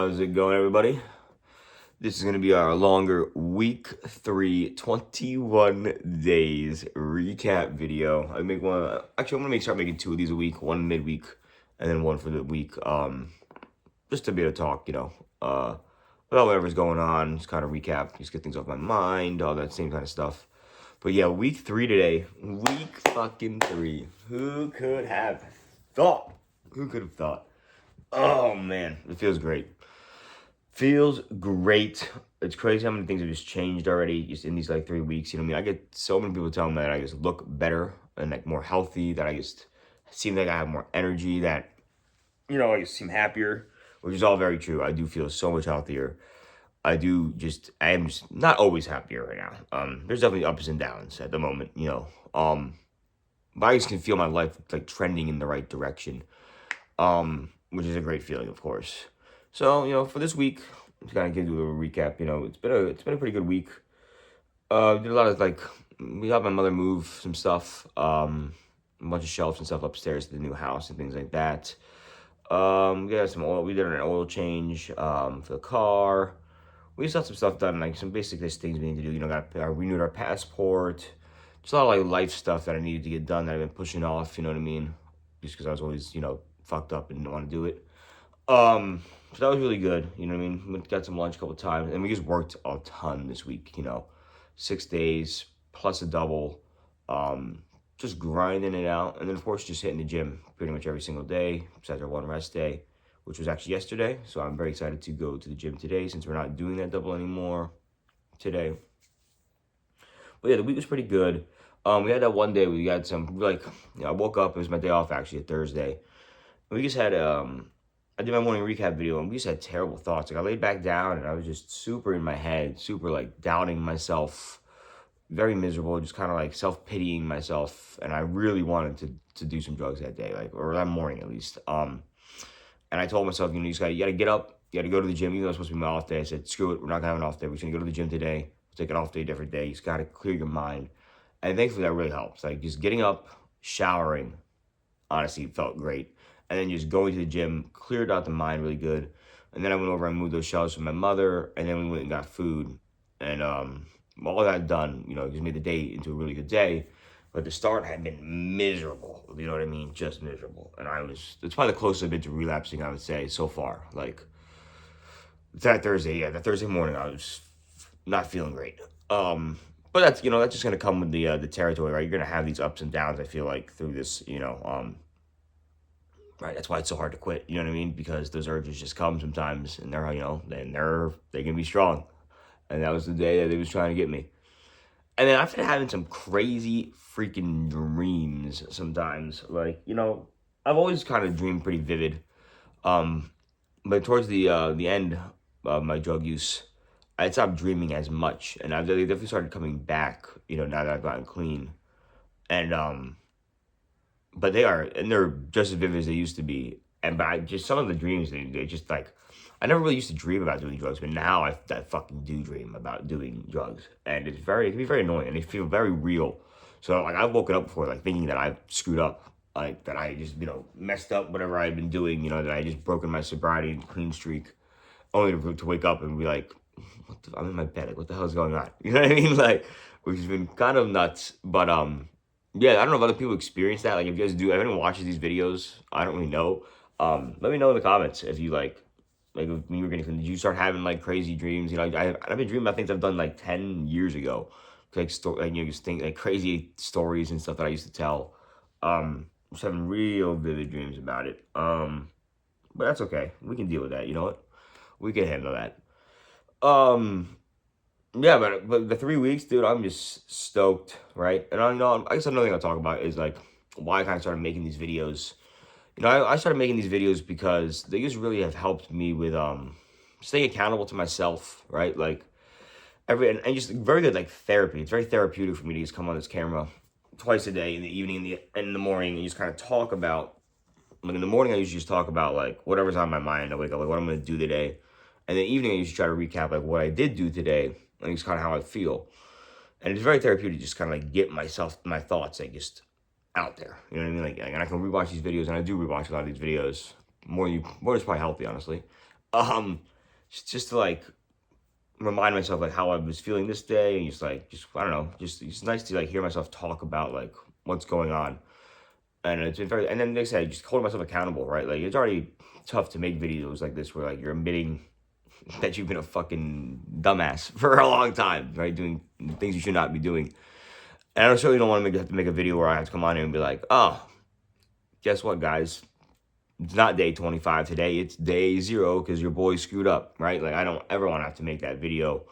How's it going, everybody? This is going to be our longer week 3, 21 days recap video. I'm going to start making 2 of these a week, one midweek, and then one for the week. Just to be able to talk, about whatever's going on, just kind of recap, just get things off my mind, all that same kind of stuff. But yeah, week 3 today. Week fucking 3. Who could have thought? Who could have thought? Oh man, it feels great. Feels great. It's crazy how many things have just changed already just in these 3 weeks. You know what I mean? I get so many people telling me that I just look better and more healthy, that I just seem like I have more energy, that, I just seem happier, which is all very true. I do feel so much healthier. I am just not always happier right now. There's definitely ups and downs at the moment, but I just can feel my life trending in the right direction. Which is a great feeling, of course. So, for this week, to kind of give you a little recap, it's been a pretty good week. Did a lot of we helped my mother move some stuff, a bunch of shelves and stuff upstairs to the new house and things like that. We had some oil. We did an oil change for the car. We just got some stuff done, some basic things we need to do. Renewed our passport. Just a lot of life stuff that I needed to get done that I've been pushing off. You know what I mean? Just because I was always fucked up and didn't want to do it. So that was really good. You know what I mean? We got some lunch a couple times, and we just worked a ton this week. 6 days plus a double. Just grinding it out, and then of course just hitting the gym pretty much every single day besides our one rest day, which was actually yesterday. So I'm very excited to go to the gym today since we're not doing that double anymore today. But yeah, the week was pretty good. We had that one day we had some I woke up. It was my day off actually, a Thursday. We just had I did my morning recap video, and we just had terrible thoughts. I laid back down, and I was just super in my head, super doubting myself, very miserable, just kind of self-pitying myself. And I really wanted to do some drugs that day, or that morning at least. And I told myself, you gotta get up, you gotta go to the gym. Even though it was supposed to be my off day, I said, screw it, we're not gonna have an off day. We're just gonna go to the gym today. We'll take an off day a different day. You just gotta clear your mind. And thankfully that really helps. Just getting up, showering, honestly felt great. And then just going to the gym cleared out the mind really good. And then I went over and moved those shelves for my mother. And then we went and got food. And all that done, just made the day into a really good day. But the start had been miserable. You know what I mean? Just miserable. And it's probably the closest I've been to relapsing, I would say, so far. That Thursday morning, I was not feeling great. But that's, that's just going to come with the territory, right? You're going to have these ups and downs, I feel through this, right, that's why it's so hard to quit. You know what I mean? Because those urges just come sometimes, and they can be strong. And that was the day that they was trying to get me. And then after having some crazy freaking dreams, sometimes I've always kind of dreamed pretty vivid. But towards the end of my drug use, I stopped dreaming as much, and they definitely started coming back. Now that I've gotten clean, and but they're just as vivid as they used to be. Just some of the dreams, they just I never really used to dream about doing drugs, but now I fucking do dream about doing drugs, and it can be very annoying, and they feel very real. So I've woken up before thinking that I've screwed up, that I just messed up whatever I've been doing, that I just broken my sobriety and clean streak, only to wake up and be I'm in my bed, what the hell is going on? You know what I mean? Which has been kind of nuts, but yeah, I don't know if other people experience that. If you guys do, if anyone watches these videos, I don't really know. Let me know in the comments if you when you were getting, did you start having crazy dreams? I've been dreaming about things I've done 10 years ago, just think crazy stories and stuff that I used to tell. Just having real vivid dreams about it. But that's okay. We can deal with that. You know what? We can handle that. Yeah, but the 3 weeks, dude, I'm just stoked, right? And I guess another thing I'll talk about is why I kind of started making these videos. I started making these videos because they just really have helped me with staying accountable to myself, right? And just very good therapy. It's very therapeutic for me to just come on this camera twice a day, in the evening and in the morning, and just kind of talk about. In the morning, I usually just talk about whatever's on my mind. I wake up what I'm going to do today, and in the evening, I usually try to recap what I did do today. And it's kind of how I feel. And it's very therapeutic to just kind of get my thoughts just out there. You know what I mean? And I can rewatch these videos, and I do rewatch a lot of these videos. More is probably healthy, honestly. just to like remind myself like how I was feeling this day, and just I don't know, just it's nice to like hear myself talk about like what's going on. And it's been very, and then like I said, just holding myself accountable, right? Like it's already tough to make videos like this where like you're admitting that you've been a fucking dumbass for a long time, right? Doing things you should not be doing. And I certainly don't want to have to make a video where I have to come on here and be like, oh, guess what, guys? It's not day 25 today. It's day 0 because your boy screwed up, right? Like I don't ever want to have to make that video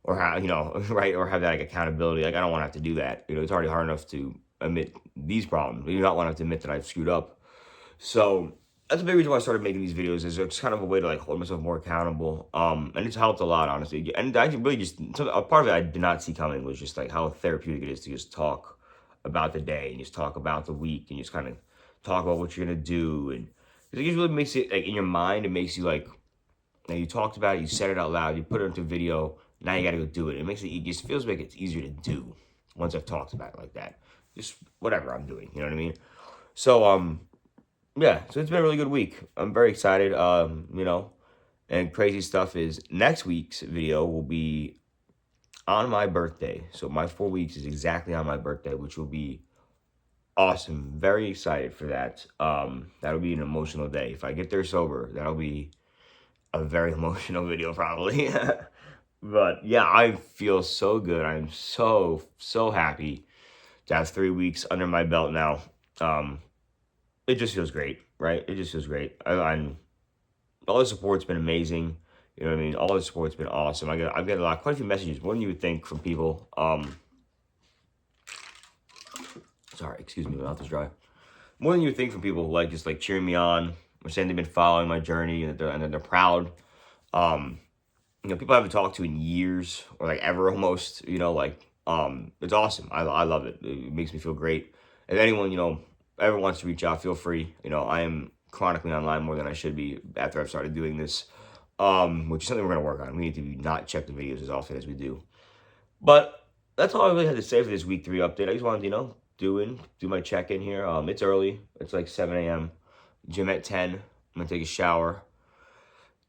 or have, right? Or have that like accountability. Like I don't want to have to do that. It's already hard enough to admit these problems. You don't want to have to admit that I've screwed up. So that's a big reason why I started making these videos. Is it's kind of a way to like hold myself more accountable. And it's helped a lot, honestly. And I really just a part of it I did not see coming was just like how therapeutic it is to just talk about the day and just talk about the week and just kind of talk about what you're gonna do. And it just really makes it like in your mind. It makes you like you talked about it, you said it out loud, you put it into video. Now you got to go do it. It just feels like it's easier to do once I've talked about it like that. Just whatever I'm doing, you know what I mean? So yeah, so it's been a really good week. I'm very excited. And crazy stuff is next week's video will be on my birthday. So my 4 weeks is exactly on my birthday, which will be awesome. Very excited for that. That'll be an emotional day. If I get there sober, that'll be a very emotional video probably. But yeah, I feel so good. I'm so happy to have 3 weeks under my belt now. It just feels great, right? It just feels great. I'm all the support's been amazing. You know what I mean? All the support's been awesome. I've got quite a few messages, more than you would think, from people. Sorry, excuse me, my mouth is dry. More than you would think from people who like just like cheering me on or saying they've been following my journey and that they're proud. People I haven't talked to in years or like ever almost, it's awesome. I love it. It makes me feel great. If anyone, ever wants to reach out, feel free. I am chronically online more than I should be after I've started doing this, which is something we're going to work on. We need to not check the videos as often as we do. But that's all I really had to say for this week 3 update. I just wanted to, do my check-in here. It's early. It's like 7 a.m. Gym at 10. I'm going to take a shower.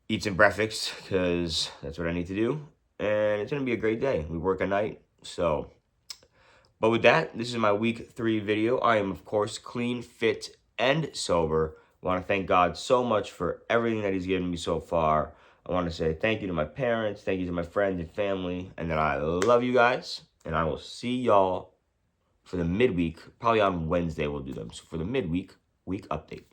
Eat some breakfast because that's what I need to do. And it's going to be a great day. We work a night. But with that, this is my week 3 video. I am, of course, clean, fit, and sober. I want to thank God so much for everything that he's given me so far. I want to say thank you to my parents, thank you to my friends and family, and that I love you guys. And I will see y'all for the midweek. Probably on Wednesday we'll do them. So for the midweek, week update.